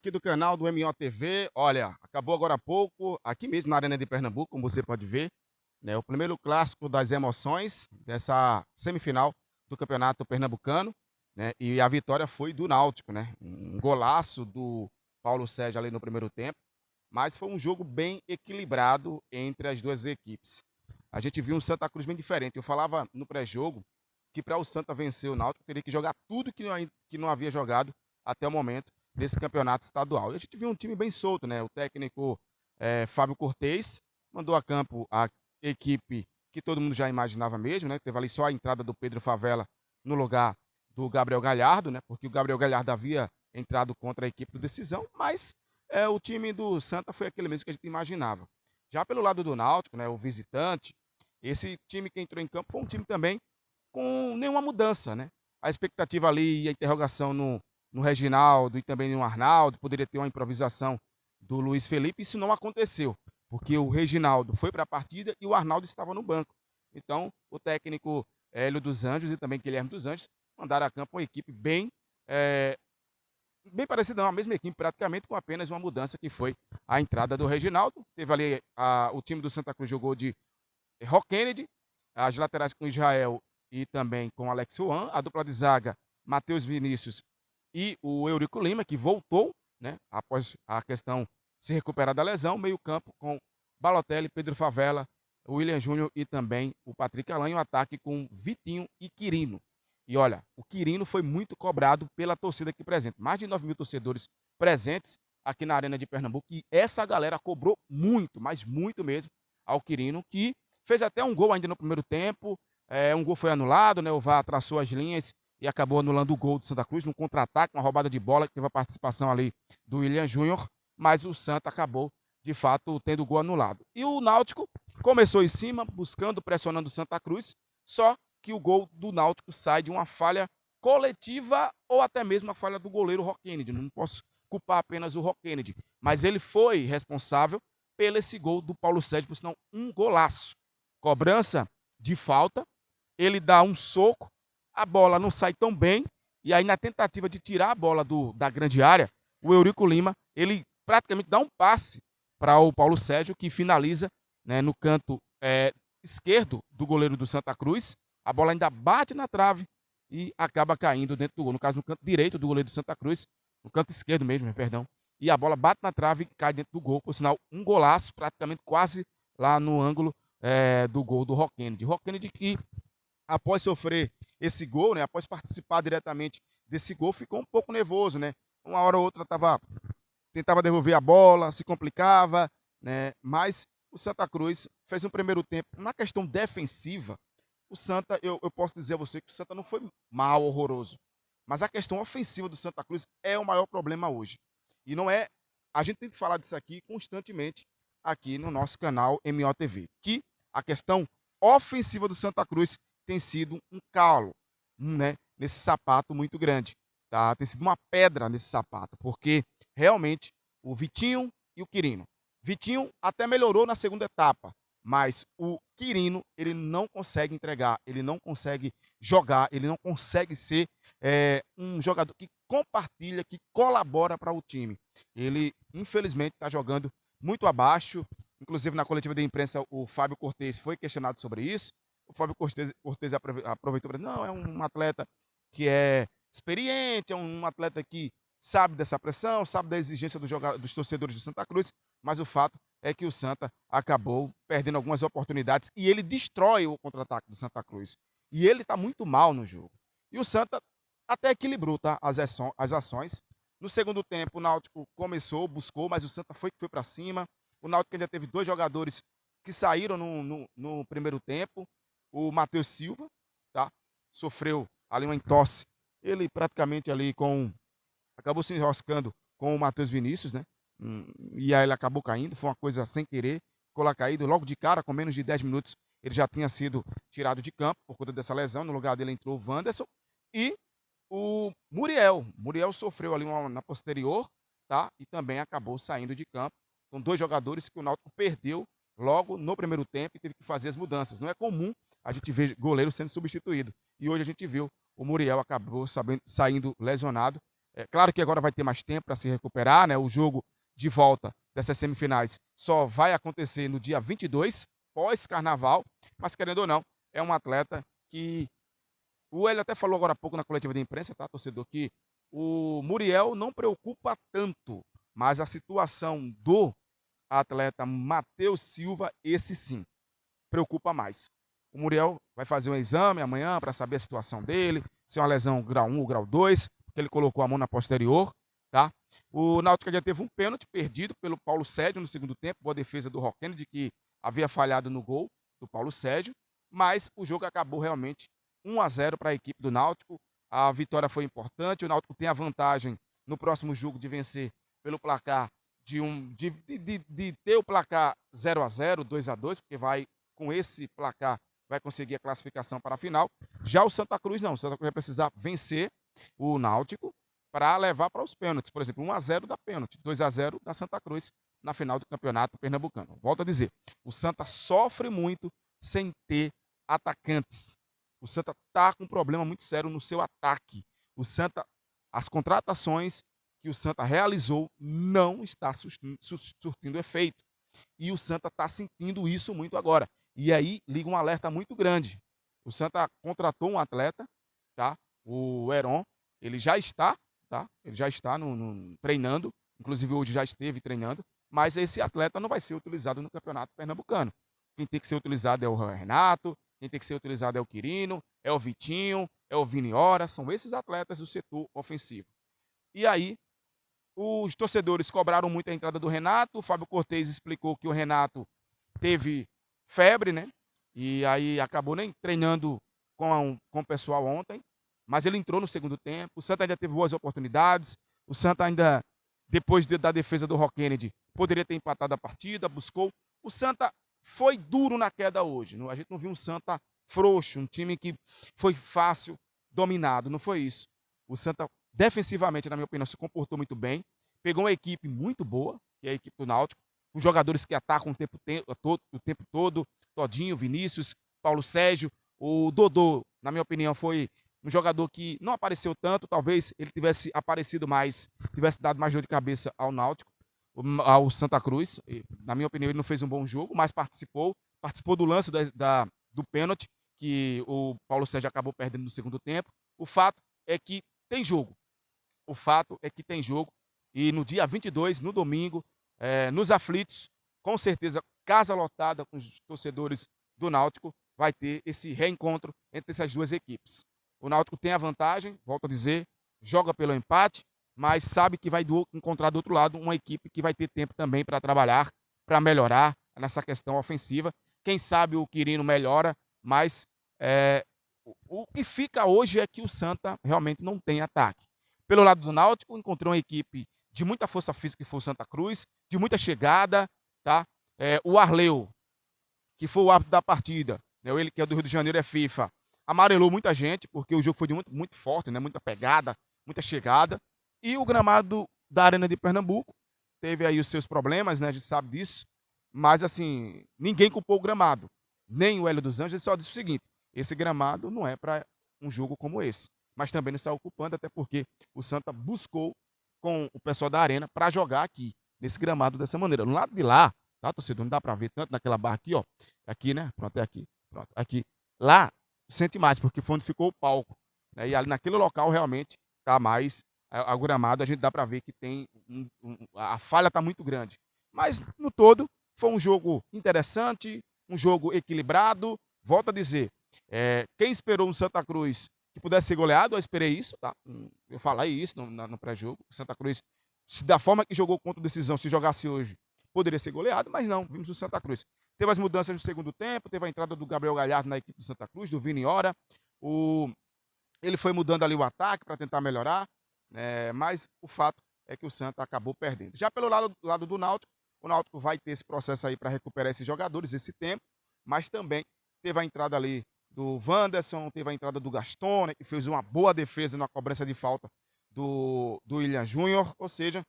Aqui do canal do MOTV. Olha, acabou agora há pouco, aqui mesmo na Arena de Pernambuco, como você pode ver, né, o primeiro clássico das emoções dessa semifinal do Campeonato Pernambucano, né, e a vitória foi do Náutico, né, um golaço do Paulo Sérgio ali no primeiro tempo, mas foi um jogo bem equilibrado entre as duas equipes. A gente viu um Santa Cruz bem diferente. Eu falava no pré-jogo que para o Santa vencer o Náutico teria que jogar tudo que não havia jogado até o momento desse campeonato estadual. E a gente viu um time bem solto, né? O técnico Fábio Cortez mandou a campo a equipe que todo mundo já imaginava mesmo, né? Teve ali só a entrada do Pedro Favela no lugar do Gabriel Galhardo, né? Porque o Gabriel Galhardo havia entrado contra a equipe do Decisão, mas o time do Santa foi aquele mesmo que a gente imaginava. Já pelo lado do Náutico, né? O visitante, esse time que entrou em campo foi um time também com nenhuma mudança, né? A expectativa ali e a interrogação no Reginaldo e também no Arnaldo, poderia ter uma improvisação do Luiz Felipe, isso não aconteceu, porque o Reginaldo foi para a partida e o Arnaldo estava no banco. Então, o técnico Hélio dos Anjos e também Guilherme dos Anjos mandaram a campo uma equipe bem parecida, não, a mesma equipe praticamente, com apenas uma mudança que foi a entrada do Reginaldo. Teve ali o time do Santa Cruz jogou de Rock Kennedy, as laterais com Israel e também com Alex Juan, a dupla de zaga Matheus Vinícius e o Eurico Lima, que voltou, né, após a questão se recuperar da lesão, meio-campo com Balotelli, Pedro Favela, William Júnior e também o Patrick Alain, o ataque com Vitinho e Quirino. E olha, o Quirino foi muito cobrado pela torcida aqui presente. Mais de 9 mil torcedores presentes aqui na Arena de Pernambuco. E essa galera cobrou muito, mas muito mesmo, ao Quirino, que fez até um gol ainda no primeiro tempo. Um gol foi anulado, né? O VAR traçou as linhas e acabou anulando o gol do Santa Cruz num contra-ataque, uma roubada de bola que teve a participação ali do William Júnior, mas o Santa acabou, de fato, tendo o gol anulado. E o Náutico começou em cima, buscando, pressionando o Santa Cruz, só que o gol do Náutico sai de uma falha coletiva ou até mesmo a falha do goleiro Rock Kennedy. Não posso culpar apenas o Rock Kennedy, mas ele foi responsável pelo esse gol do Paulo Sérgio, por sinal, um golaço. Cobrança de falta, ele dá um soco, a bola não sai tão bem, e aí na tentativa de tirar a bola da grande área, o Eurico Lima, ele praticamente dá um passe para o Paulo Sérgio, que finaliza, né, no canto esquerdo do goleiro do Santa Cruz, a bola ainda bate na trave e acaba caindo dentro do gol, no caso no canto direito do goleiro do Santa Cruz, no canto esquerdo mesmo, perdão, e a bola bate na trave e cai dentro do gol, por sinal, um golaço, praticamente quase lá no ângulo do gol do Rock Kennedy. Rock Kennedy que, após sofrer esse gol, né, após participar diretamente desse gol, ficou um pouco nervoso, né? Uma hora ou outra tentava devolver a bola, se complicava, né? Mas o Santa Cruz fez um primeiro tempo. Na questão defensiva, o Santa, eu posso dizer a você que o Santa não foi mal, horroroso. Mas a questão ofensiva do Santa Cruz é o maior problema hoje. E não é. A gente tem que falar disso aqui constantemente aqui no nosso canal MOTV. Que a questão ofensiva do Santa Cruz tem sido um calo, né, nesse sapato muito grande. Tá? Tem sido uma pedra nesse sapato, porque realmente o Vitinho e o Quirino. Vitinho até melhorou na segunda etapa, mas o Quirino ele não consegue entregar, ele não consegue jogar, ele não consegue ser um jogador que compartilha, que colabora para o time. Ele, infelizmente, está jogando muito abaixo. Inclusive, na coletiva de imprensa, o Fábio Cortez foi questionado sobre isso. O Fábio Cortez aproveitou para dizer, não, é um atleta que é experiente, é um atleta que sabe dessa pressão, sabe da exigência dos torcedores do Santa Cruz, mas o fato é que o Santa acabou perdendo algumas oportunidades e ele destrói o contra-ataque do Santa Cruz. E ele está muito mal no jogo. E o Santa até equilibrou, tá, as ações. No segundo tempo, o Náutico começou, buscou, mas o Santa foi para cima. O Náutico ainda teve dois jogadores que saíram no primeiro tempo. O Matheus Silva, tá? Sofreu ali uma entorse. Ele praticamente ali acabou se enroscando com o Matheus Vinícius, né? E aí ele acabou caindo, foi uma coisa sem querer, ficou lá caído logo de cara, com menos de 10 minutos, ele já tinha sido tirado de campo por conta dessa lesão, no lugar dele entrou o Wanderson e o Muriel. Muriel sofreu ali na posterior, tá? E também acabou saindo de campo. São dois jogadores que o Náutico perdeu logo no primeiro tempo e teve que fazer as mudanças. Não é comum a gente ver goleiro sendo substituído. E hoje a gente viu o Muriel acabou saindo lesionado É claro que agora vai ter mais tempo para se recuperar, né? O jogo de volta dessas semifinais só vai acontecer no dia 22, pós-carnaval, mas querendo ou não, é um atleta que o Hélio até falou agora há pouco na coletiva de imprensa, tá, torcedor, que o Muriel não preocupa tanto, mas a situação do atleta Matheus Silva, esse sim, preocupa mais. O Muriel vai fazer um exame amanhã para saber a situação dele, se é uma lesão grau 1 ou grau 2, porque ele colocou a mão na posterior, tá? O Náutico já teve um pênalti perdido pelo Paulo Sérgio no segundo tempo, boa defesa do Roquene, de que havia falhado no gol do Paulo Sérgio, mas o jogo acabou realmente 1-0 para a equipe do Náutico. A vitória foi importante, o Náutico tem a vantagem no próximo jogo de vencer pelo placar de ter o placar 0-0, 2-2, porque vai com esse placar vai conseguir a classificação para a final. Já o Santa Cruz não, o Santa Cruz vai precisar vencer o Náutico para levar para os pênaltis, por exemplo, 1-0 da pênalti, 2-0 da Santa Cruz na final do Campeonato Pernambucano. Volto a dizer, o Santa sofre muito sem ter atacantes. O Santa está com um problema muito sério no seu ataque. O Santa, as contratações que o Santa realizou não está surtindo efeito. E o Santa está sentindo isso muito agora. E aí liga um alerta muito grande. O Santa contratou um atleta, tá? O Heron, ele já está, tá? Ele já está treinando, inclusive hoje já esteve treinando, mas esse atleta não vai ser utilizado no Campeonato Pernambucano. Quem tem que ser utilizado é o Renato, quem tem que ser utilizado é o Quirino, é o Vitinho, é o Vini Hora, são esses atletas do setor ofensivo. E aí, os torcedores cobraram muito a entrada do Renato, o Fábio Cortez explicou que o Renato teve febre, né? E aí acabou nem treinando com o pessoal ontem, mas ele entrou no segundo tempo. O Santa ainda teve boas oportunidades. O Santa ainda, depois da defesa do Rock Kennedy, poderia ter empatado a partida, buscou. O Santa foi duro na queda hoje. A gente não viu um Santa frouxo, um time que foi fácil, dominado. Não foi isso. O Santa, defensivamente, na minha opinião, se comportou muito bem. Pegou uma equipe muito boa, que é a equipe do Náutico, com jogadores que atacam o tempo todo, Todinho, Vinícius, Paulo Sérgio. O Dodô, na minha opinião, foi um jogador que não apareceu tanto, talvez ele tivesse aparecido mais, tivesse dado mais dor de cabeça ao Náutico, ao Santa Cruz. Na minha opinião, ele não fez um bom jogo, mas participou do lance do pênalti, que o Paulo Sérgio acabou perdendo no segundo tempo. O fato é que tem jogo. O fato é que tem jogo. E no dia 22, no domingo, nos aflitos, com certeza, casa lotada com os torcedores do Náutico, vai ter esse reencontro entre essas duas equipes. O Náutico tem a vantagem, volto a dizer, joga pelo empate, mas sabe que vai encontrar do outro lado uma equipe que vai ter tempo também para trabalhar, para melhorar nessa questão ofensiva. Quem sabe o Quirino melhora, mas o que fica hoje é que o Santa realmente não tem ataque. Pelo lado do Náutico, encontrou uma equipe de muita força física, que foi o Santa Cruz, de muita chegada, tá? O Arleu, que foi o árbitro da partida, né? Ele que é do Rio de Janeiro, é FIFA, amarelou muita gente, porque o jogo foi de muito forte, né? Muita pegada, muita chegada. E o gramado da Arena de Pernambuco teve aí os seus problemas, né? A gente sabe disso. Mas, assim, ninguém culpou o gramado. Nem o Hélio dos Anjos, ele só disse o seguinte: esse gramado não é para um jogo como esse. Mas também não está ocupando, até porque o Santa buscou com o pessoal da Arena para jogar aqui, nesse gramado dessa maneira. No lado de lá, tá, torcedor? Não dá para ver tanto naquela barra aqui, ó. Aqui, né? Pronto, é aqui. Pronto, aqui. Lá, sente mais, porque foi onde ficou o palco. Né? E ali naquele local, realmente, tá mais o gramado. A gente dá para ver que tem a falha tá muito grande. Mas, no todo, foi um jogo interessante, um jogo equilibrado. Volto a dizer, quem esperou um Santa Cruz que pudesse ser goleado, eu esperei isso, tá? Eu falei isso no pré-jogo. O Santa Cruz, da forma que jogou contra o Decisão, se jogasse hoje, poderia ser goleado, mas não, vimos o Santa Cruz. Teve as mudanças no segundo tempo, teve a entrada do Gabriel Galhardo na equipe do Santa Cruz, do Vini Hora. Ele foi mudando ali o ataque para tentar melhorar, mas o fato é que o Santa acabou perdendo. Já pelo lado do Náutico, o Náutico vai ter esse processo aí para recuperar esses jogadores, esse tempo, mas também teve a entrada ali do Wanderson, teve a entrada do Gaston, né, que fez uma boa defesa na cobrança de falta do William Júnior. Ou seja,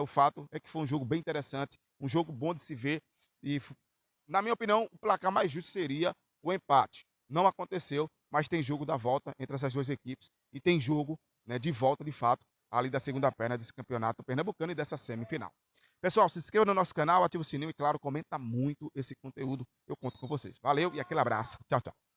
o fato é que foi um jogo bem interessante, um jogo bom de se ver. E, na minha opinião, o placar mais justo seria o empate. Não aconteceu, mas tem jogo da volta entre essas duas equipes e tem jogo, né, de volta, de fato, ali da segunda perna desse campeonato pernambucano e dessa semifinal. Pessoal, se inscreva no nosso canal, ativa o sininho e, claro, comenta muito esse conteúdo. Eu conto com vocês. Valeu e aquele abraço. Tchau, tchau.